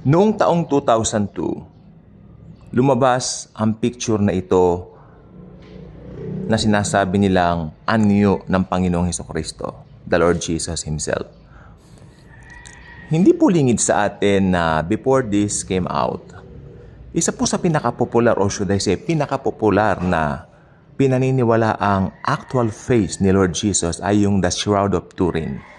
Noong taong 2002, lumabas ang picture na ito na sinasabi nilang anyo ng Panginoong Hesukristo, the Lord Jesus Himself. Hindi po lingid sa atin na before this came out, isa po sa pinaka-popular or should I say pinaka-popular na pinaniniwala ang actual face ni Lord Jesus ay yung the Shroud of Turin.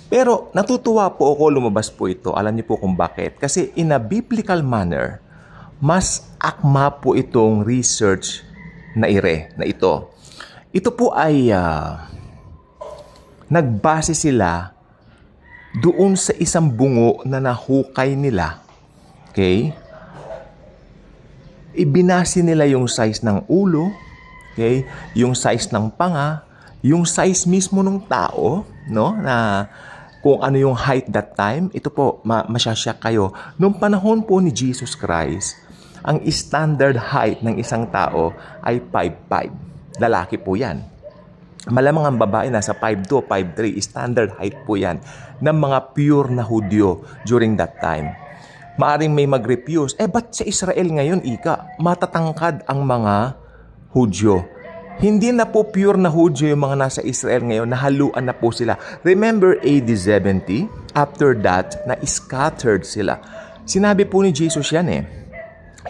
Pero natutuwa po ako lumabas po ito. Alam niyo po kung bakit. Kasi in a biblical manner, mas akma po itong research na ito. Ito po ay nagbase sila doon sa isang bungo na nahukay nila. Okay? Ibinase nila yung size ng ulo, okay? Yung size ng panga, yung size mismo ng tao, no? Na kung ano yung height that time, ito po, masyasyak kayo. Noong panahon po ni Jesus Christ, ang standard height ng isang tao ay 5'5". Lalaki po yan. Malamang ang babae nasa 5'2", 5'3". Standard height po yan ng mga pure na Hudyo during that time. Maaring may mag-refuse, ba't sa Israel ngayon, matatangkad ang mga Hudyo? Hindi na po pure na Hudyo yung mga nasa Israel ngayon, nahaluan na po sila. Remember AD 70? After that, na-scattered sila. Sinabi po ni Jesus yan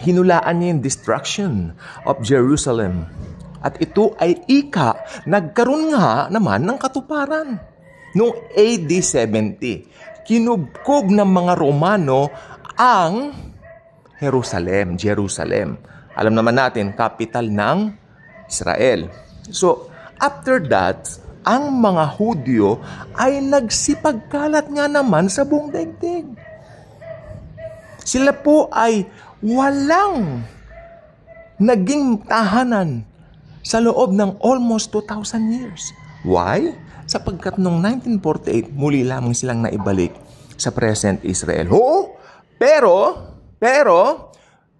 hinulaan niya yung destruction of Jerusalem. At ito ay nagkaroon nga naman ng katuparan. Noong AD 70, kinubkob ng mga Romano ang Jerusalem. Alam naman natin, capital ng Israel. So, after that, ang mga Hudyo ay nagsipagkalat nga naman sa buong daigdig. Sila po ay walang naging tahanan sa loob ng almost 2,000 years. Why? Sapagkat noong 1948, muli lamang silang naibalik sa present Israel. Pero,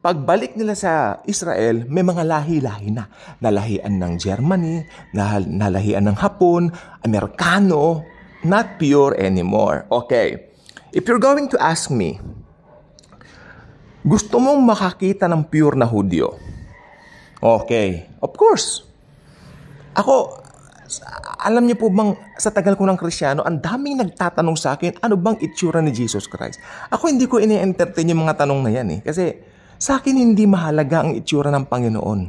pagbalik nila sa Israel, may mga lahi-lahi na. Nalahian ng Germany, nalahian ng Hapon, Amerikano, not pure anymore. Okay. If you're going to ask me, gusto mong makakita ng pure na Hudyo? Okay. Of course. Ako, alam niyo po bang sa tagal ko ng Kristiyano, ang daming nagtatanong sa akin, ano bang itsura ni Jesus Christ? Ako hindi ko ini-entertain yung mga tanong na yan Kasi sa akin hindi mahalaga ang itsura ng Panginoon.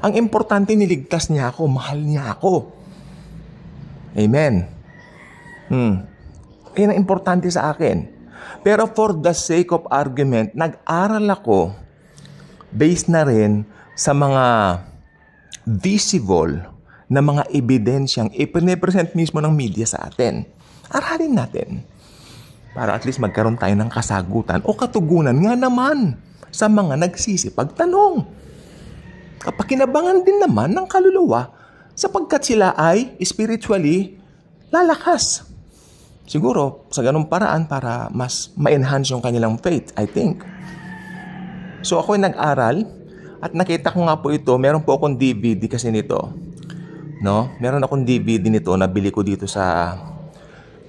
Ang importante, niligtas niya ako, mahal niya ako. Amen. Yan ang importante sa akin. Pero for the sake of argument, nag-aral ako based na rin sa mga visible na mga ebidensyang ipine-present mismo ng media sa atin. Aralin natin. Para at least magkaroon tayo ng kasagutan o katugunan nga naman sa mga nagsisipagtanong. Kapakinabangan din naman ng kaluluwa sapagkat sila ay spiritually lalakas. Siguro sa ganung paraan para mas ma-enhance yung kanilang faith, I think. So ako ay nag-aral at nakita ko nga po ito, meron po akong DVD kasi nito. No? Meron akong DVD nito, nabili ko dito sa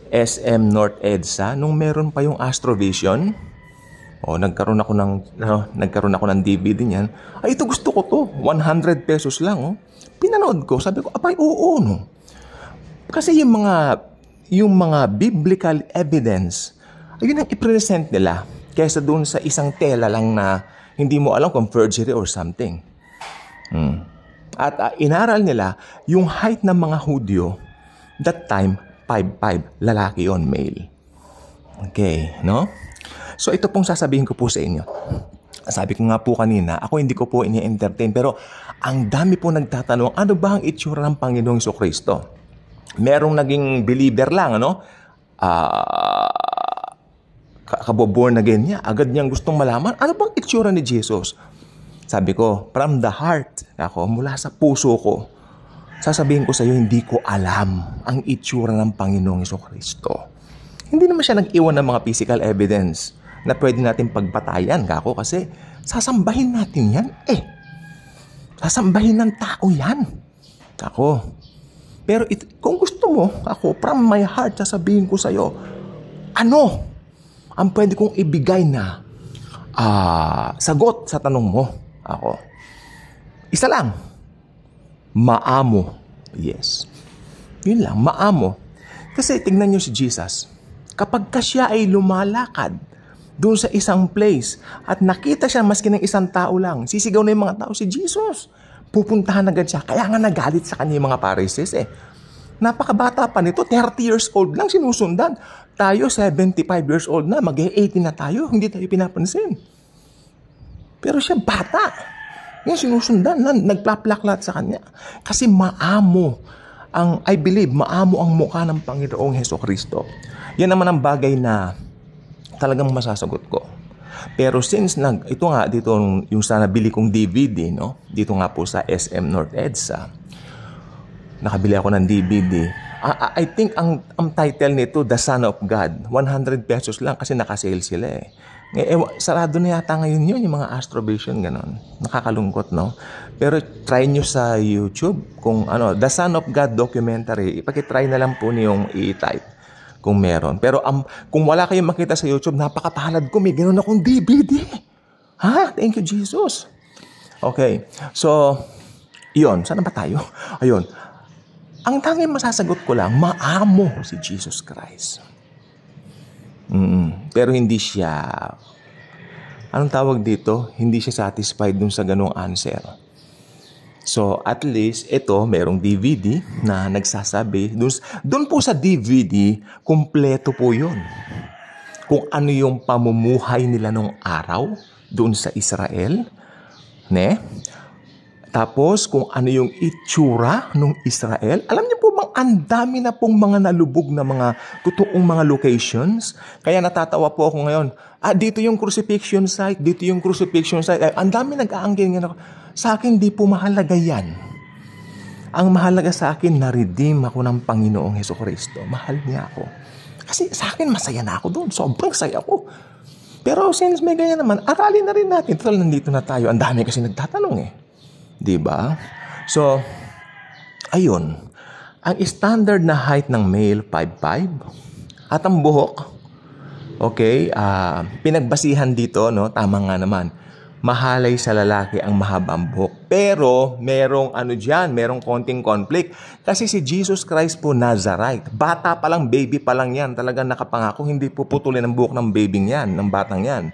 SM North EDSA nung meron pa yung Astrovision. Nagkaroon ako ng DVD niyan. Ay, ito gusto ko to. 100 pesos lang. Pinanood ko. Sabi ko, abay, oo, no. Kasi yung mga biblical evidence, ayun ang i-present nila kaysa doon sa isang tela lang na hindi mo alam kung forgery or something. At inaral nila yung height ng mga Hudyo, that time, 5'5", lalaki yon, male. Okay, no? So ito pong sasabihin ko po sa inyo. Sabi ko nga po kanina, ako hindi ko po ini-entertain, pero ang dami po nagtatanong, ano ba ang itsura ng Panginoong Jesucristo? Merong naging believer lang, born again niya, agad niyang gustong malaman, ano bang itsura ni Jesus? Sabi ko, from the heart, mula sa puso ko, sasabihin ko sa iyo, hindi ko alam ang itsura ng Panginoong Jesucristo. Hindi naman siya nag-iwan ng mga physical evidence na pwede natin pagbatayan, kasi sasambahin natin yan, Sasambahin ng tao yan. Pero kung gusto mo, from my heart, sasabihin ko sa iyo, ano ang pwede kong ibigay na sagot sa tanong mo, ako, isa lang, maamo. Yes. Yun lang, maamo. Kasi tingnan nyo si Jesus. Kapag siya ay lumalakad doon sa isang place at nakita siya maski ng isang tao lang, sisigaw na yung mga tao si Jesus. Pupuntahan agad siya. Kaya nga nagalit sa kanya yung mga Pharisees eh. Napakabata pa nito, 30 years old lang sinusundan. Tayo 75 years old na, mag-80 na tayo, hindi tayo pinapansin. Pero siya bata. Yung sinusundan na, nagplaplaklat sa kanya. Kasi maamo I believe, maamo ang mukha ng Panginoong Hesukristo. Yan naman ang bagay na talagang masasagot ko. Pero since ito nga dito yung sa nabili kong DVD, no? Dito nga po sa SM North EDSA. Nakabili ako ng DVD. I think ang title nito, The Son of God. 100 pesos lang kasi nakasale sila eh. Sarado na yata ngayon yun, yung mga Astrovision, gano'n. Nakakalungkot, no? Pero try nyo sa YouTube kung The Son of God documentary. Ipakitry na lang po niyong i-type kung meron. Pero kung wala kayong makita sa YouTube, napakapalad ko. May gano'n akong DVD. Ha? Thank you, Jesus. Okay. So, yun. Saan ba tayo? Ayun. Ang tanging masasagot ko lang, maamo si Jesus Christ. Pero hindi siya, anong tawag dito? Hindi siya satisfied dun sa ganung answer. So, at least, ito, merong DVD na nagsasabi, dun po sa DVD, kumpleto po yun. Kung ano yung pamumuhay nila nung araw, dun sa Israel, ne? Tapos, kung ano yung itsura ng Israel. Alam niyo po bang ang dami na pong mga nalubog na mga totoong mga locations? Kaya natatawa po ako ngayon. Dito yung crucifixion site, dito yung crucifixion site. Ang dami nag-aangkin nga. Sa akin, di po mahalaga yan. Ang mahalaga sa akin, na-redeem ako ng Panginoong Hesukristo. Mahal niya ako. Kasi sa akin, masaya na ako doon. Sobrang saya ako. Pero since may ganyan naman, aralin na rin natin. Total, nandito na tayo. Ang dami kasi nagtatanong eh. Diba? So, ayun. Ang standard na height ng male, 5'5". At ang buhok, okay, pinagbasihan dito, no? Tama nga naman. Mahalay sa lalaki ang mahabang buhok. Pero, merong merong konting conflict. Kasi si Jesus Christ po, Nazarite. Bata pa lang, baby pa lang yan. Talagang nakapangako, hindi puputulin ang buhok ng baby yan, ng batang yan.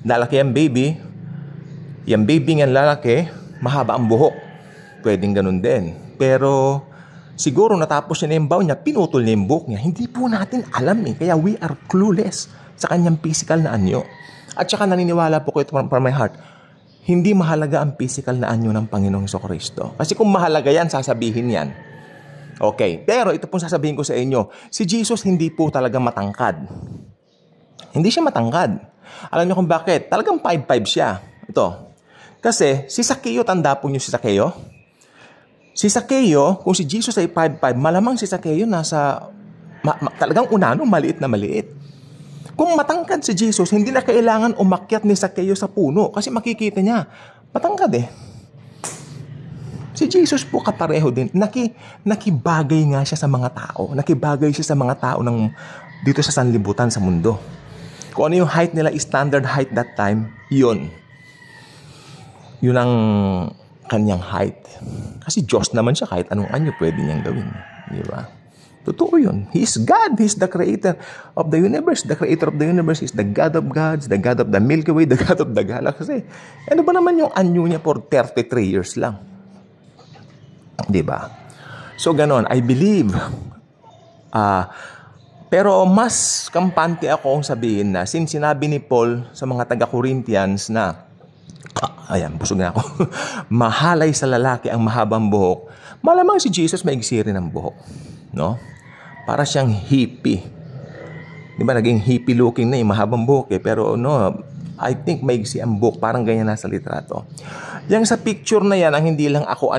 Lalaki ang baby. Yung baby ng lalaki, mahaba ang buhok. Pwedeng ganun din. Pero, siguro natapos niya na yung baw niya, pinutol niya yung buhok niya. Hindi po natin alam eh. Kaya we are clueless sa kanyang physical na anyo. At saka naniniwala po ko ito from my heart, hindi mahalaga ang physical na anyo ng Panginoong Hesukristo. Kasi kung mahalaga yan, sasabihin yan. Okay. Pero ito pong sasabihin ko sa inyo, si Jesus hindi po talaga matangkad. Hindi siya matangkad. Alam niyo kung bakit? Talagang 5'5" siya. Ito. Kasi, si Zaccheo, tanda po niyo si Zaccheo? Si Zaccheo, kung si Jesus ay 5'5", malamang si Zaccheo nasa, talagang unano, maliit na maliit. Kung matangkad si Jesus, hindi na kailangan umakyat ni Zaccheo sa puno. Kasi makikita niya, matangkad eh. Si Jesus po kapareho din. Nakibagay nga siya sa mga tao. Nakibagay siya sa mga tao dito sa sanlibutan, sa mundo. Kung ano yung height nila, standard height that time, yun. Yun ang kanyang height. Kasi Diyos naman siya, kahit anong anyo pwede niyang gawin. Di ba? Totoo yun. He is God. He is the creator of the universe. The creator of the universe is the God of gods, the God of the Milky Way, the God of the galaxy. Ano ba naman yung anyo niya for 33 years lang? Di ba? So, ganon. I believe. Pero mas kampante akong sabihin na, since sinabi ni Paul sa mga taga-Corinthians na, ayan, busog na ako. Mahalay sa lalaki ang mahabang buhok. Malamang si Jesus maigsi rin ang buhok. No? Para siyang hippie. Di ba, naging hippie looking na yung mahabang buhok eh. Pero no, I think maigsi ang buhok. Parang ganyan nasa litrato. Yang sa picture na yan, ang hindi lang ako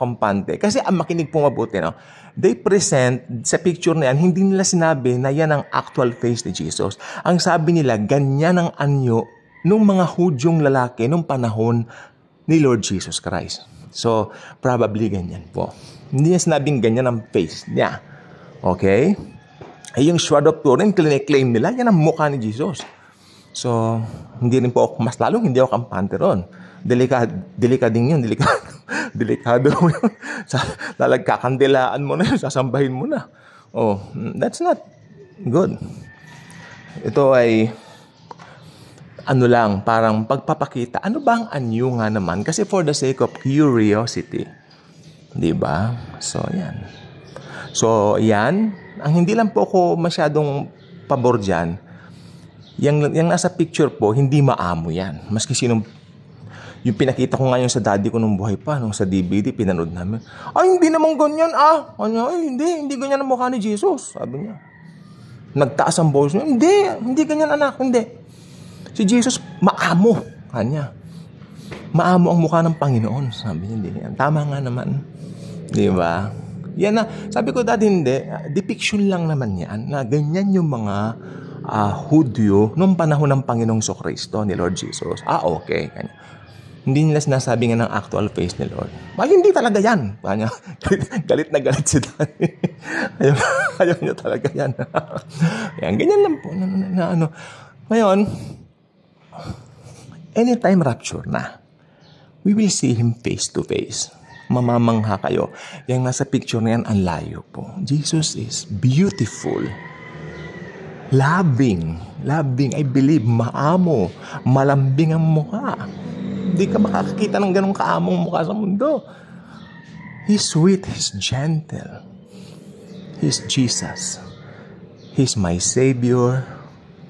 kampante. Kasi ang makinig po mabuti, no? They present, sa picture na yan, hindi nila sinabi na yan ang actual face ni Jesus. Ang sabi nila, ganyan ang anyo nung mga Hudyong lalaki nung panahon ni Lord Jesus Christ. So, probably ganyan po. Hindi niya sinabing ganyan ang face niya. Okay? Ay yung Sword of Turin, claim nila, yan ang mukha ni Jesus. So, hindi rin po ako, mas lalong hindi ako kampante ron. Delikading yun, delikado mo yun. Lalagkakandilaan mo na yun, sasambahin mo na. Oh, that's not good. Ito ay, lang, parang pagpapakita. Ano ba ang anyo nga naman? Kasi for the sake of curiosity. Diba? So, yan. So, yan. Ang hindi lang po ako masyadong pabor dyan, yung nasa picture po, hindi maamo yan. Maski sinong, yung pinakita ko ngayon sa daddy ko nung buhay pa, nung sa DVD, pinanood namin. Ay, hindi naman ganyan, hindi ganyan ang mukha ni Jesus, sabi niya. Nagtaas ang boses niya, hindi ganyan anak, hindi. Si Jesus, maamo, kanya. Maamo ang mukha ng Panginoon, sabi niya, hindi yan. Tama nga naman, di ba? Yan na, sabi ko dati hindi, depiction lang naman yan, na ganyan yung mga Hudyo nung panahon ng Panginoong Kristo ni Lord Jesus. Okay. Kanya. Hindi nila sinasabi nga ng actual face ni Lord. Hindi talaga yan. Kanya, galit na galit si Daddy. ayaw niya talaga yan. Yan, ganyan lang po. Ngayon, anytime rapture na, we will see Him face to face. Mamamangha kayo. Yung nasa picture na yan, ang layo po. Jesus is beautiful. Loving, I believe, maamo, malambing ang mukha. Hindi ka makakakita ng ganong kaamong mukha sa mundo. He's sweet, He's gentle. He's Jesus. He's my Savior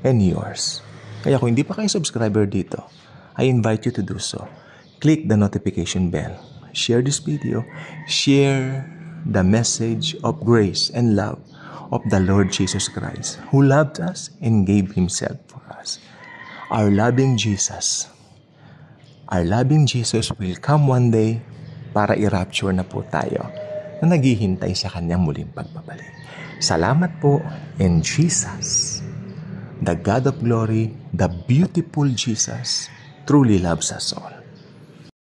and yours. Kaya kung hindi pa kayo subscriber dito, I invite you to do so. Click the notification bell. Share this video. Share the message of grace and love of the Lord Jesus Christ, who loved us and gave Himself for us. Our loving Jesus will come one day para i-rapture na po tayo na naghihintay sa Kanyang muling pagbabalik. Salamat po, and Jesus, the God of glory, the beautiful Jesus, truly loves us all.